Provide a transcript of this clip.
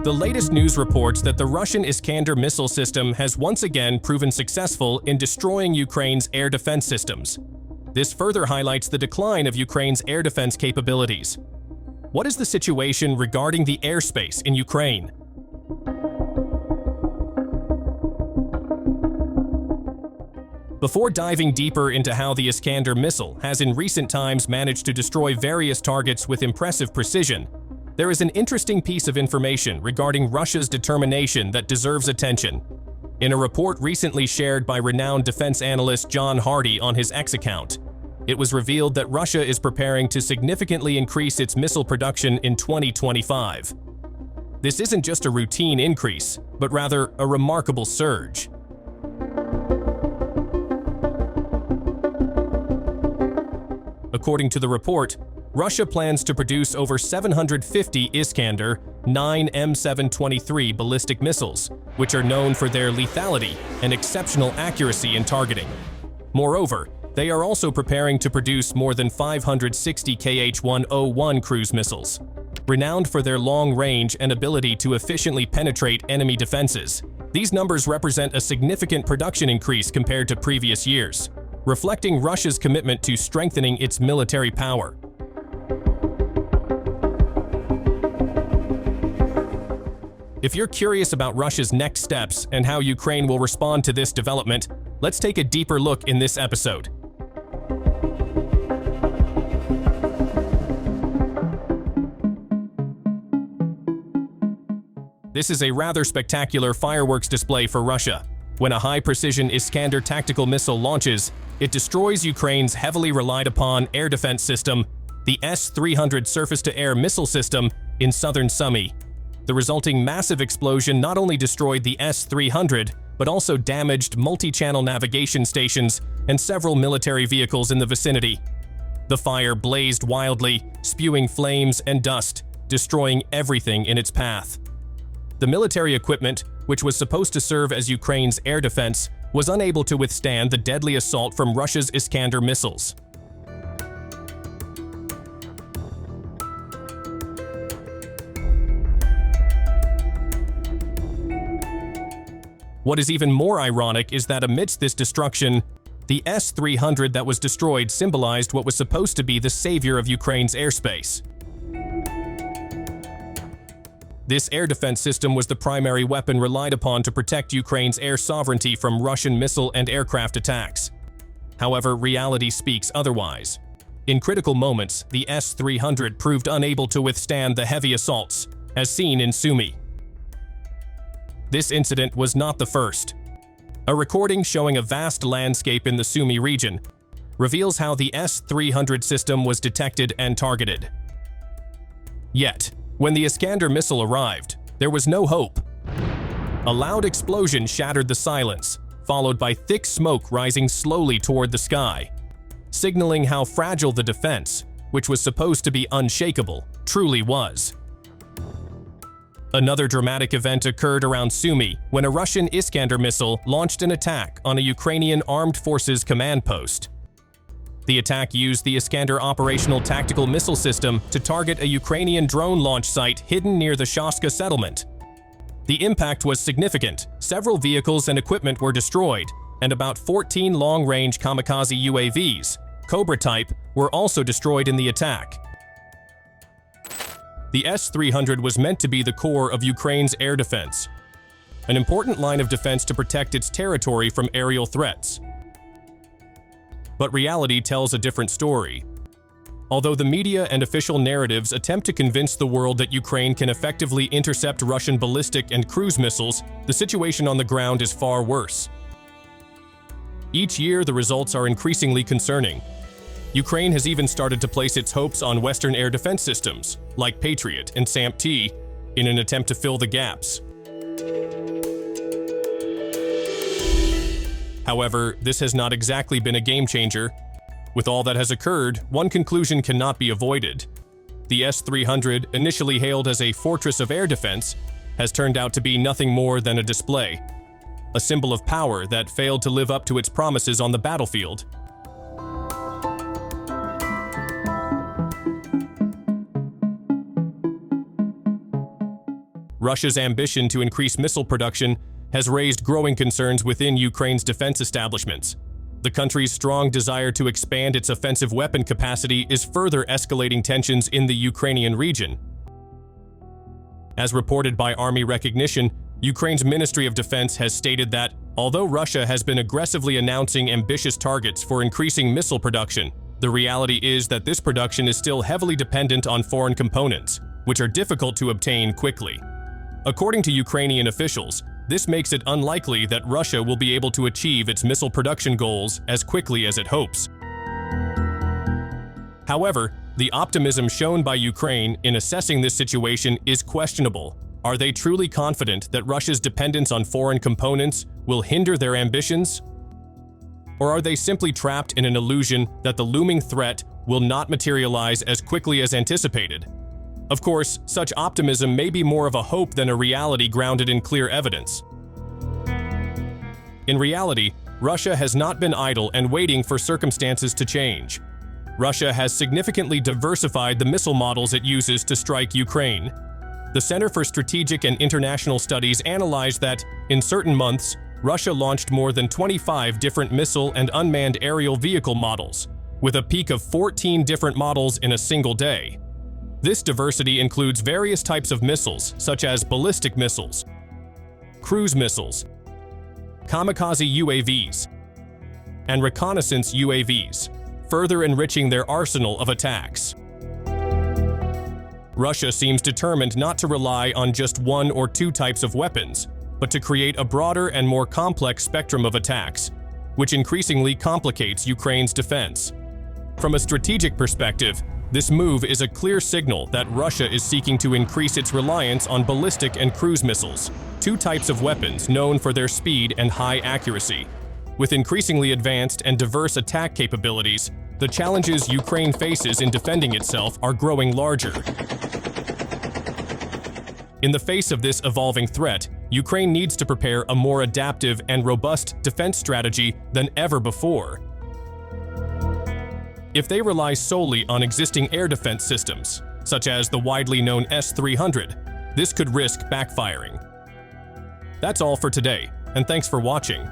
The latest news reports that the Russian Iskander missile system has once again proven successful in destroying Ukraine's air defense systems. This further highlights the decline of Ukraine's air defense capabilities. What is the situation regarding the airspace in Ukraine? Before diving deeper into how the Iskander missile has in recent times managed to destroy various targets with impressive precision, there is an interesting piece of information regarding Russia's determination that deserves attention. In a report recently shared by renowned defense analyst John Hardy on his X account, it was revealed that Russia is preparing to significantly increase its missile production in 2025. This isn't just a routine increase, but rather a remarkable surge. According to the report, Russia plans to produce over 750 Iskander 9 M723 ballistic missiles, which are known for their lethality and exceptional accuracy in targeting. Moreover, they are also preparing to produce more than 560 Kh-101 cruise missiles, renowned for their long range and ability to efficiently penetrate enemy defenses. These numbers represent a significant production increase compared to previous years, reflecting Russia's commitment to strengthening its military power. If you're curious about Russia's next steps and how Ukraine will respond to this development, let's take a deeper look in this episode. This is a rather spectacular fireworks display for Russia. When a high-precision Iskander tactical missile launches, it destroys Ukraine's heavily relied upon air defense system, the S-300 surface-to-air missile system in southern Sumy. The resulting massive explosion not only destroyed the S-300, but also damaged multi-channel navigation stations and several military vehicles in the vicinity. The fire blazed wildly, spewing flames and dust, destroying everything in its path. The military equipment, which was supposed to serve as Ukraine's air defense, was unable to withstand the deadly assault from Russia's Iskander missiles. What is even more ironic is that amidst this destruction, the S-300 that was destroyed symbolized what was supposed to be the savior of Ukraine's airspace. This air defense system was the primary weapon relied upon to protect Ukraine's air sovereignty from Russian missile and aircraft attacks. However, reality speaks otherwise. In critical moments, the S-300 proved unable to withstand the heavy assaults, as seen in Sumy. This incident was not the first. A recording showing a vast landscape in the Sumy region reveals how the S-300 system was detected and targeted. Yet, when the Iskander missile arrived, there was no hope. A loud explosion shattered the silence, followed by thick smoke rising slowly toward the sky, signaling how fragile the defense, which was supposed to be unshakable, truly was. Another dramatic event occurred around Sumy when a Russian Iskander missile launched an attack on a Ukrainian armed forces command post. The attack used the Iskander operational tactical missile system to target a Ukrainian drone launch site hidden near the Shaska settlement. The impact was significant. Several vehicles and equipment were destroyed, and about 14 long-range kamikaze UAVs, Cobra type, were also destroyed in the attack. The S-300 was meant to be the core of Ukraine's air defense, an important line of defense to protect its territory from aerial threats. But reality tells a different story. Although the media and official narratives attempt to convince the world that Ukraine can effectively intercept Russian ballistic and cruise missiles, the situation on the ground is far worse. Each year, the results are increasingly concerning. Ukraine has even started to place its hopes on Western air defense systems, like Patriot and SAMP, in an attempt to fill the gaps. However, this has not exactly been a game changer. With all that has occurred, one conclusion cannot be avoided. The S-300, initially hailed as a fortress of air defense, has turned out to be nothing more than a display. a symbol of power that failed to live up to its promises on the battlefield. Russia's ambition to increase missile production has raised growing concerns within Ukraine's defense establishments. The country's strong desire to expand its offensive weapon capacity is further escalating tensions in the Ukrainian region. As reported by Army Recognition, Ukraine's Ministry of Defense has stated that, although Russia has been aggressively announcing ambitious targets for increasing missile production, the reality is that this production is still heavily dependent on foreign components, which are difficult to obtain quickly. According to Ukrainian officials, this makes it unlikely that Russia will be able to achieve its missile production goals as quickly as it hopes. However, the optimism shown by Ukraine in assessing this situation is questionable. Are they truly confident that Russia's dependence on foreign components will hinder their ambitions? Or are they simply trapped in an illusion that the looming threat will not materialize as quickly as anticipated? Of course, such optimism may be more of a hope than a reality grounded in clear evidence. In reality, Russia has not been idle and waiting for circumstances to change. Russia has significantly diversified the missile models it uses to strike Ukraine. The Center for Strategic and International Studies analyzed that, in certain months, Russia launched more than 25 different missile and unmanned aerial vehicle models, with a peak of 14 different models in a single day. This diversity includes various types of missiles, such as ballistic missiles, cruise missiles, kamikaze UAVs, and reconnaissance UAVs, further enriching their arsenal of attacks. Russia seems determined not to rely on just one or two types of weapons, but to create a broader and more complex spectrum of attacks, which increasingly complicates Ukraine's defense. From a strategic perspective, this move is a clear signal that Russia is seeking to increase its reliance on ballistic and cruise missiles, two types of weapons known for their speed and high accuracy. With increasingly advanced and diverse attack capabilities, the challenges Ukraine faces in defending itself are growing larger. In the face of this evolving threat, Ukraine needs to prepare a more adaptive and robust defense strategy than ever before. If they rely solely on existing air defense systems, such as the widely known S-300, this could risk backfiring. That's all for today, and thanks for watching.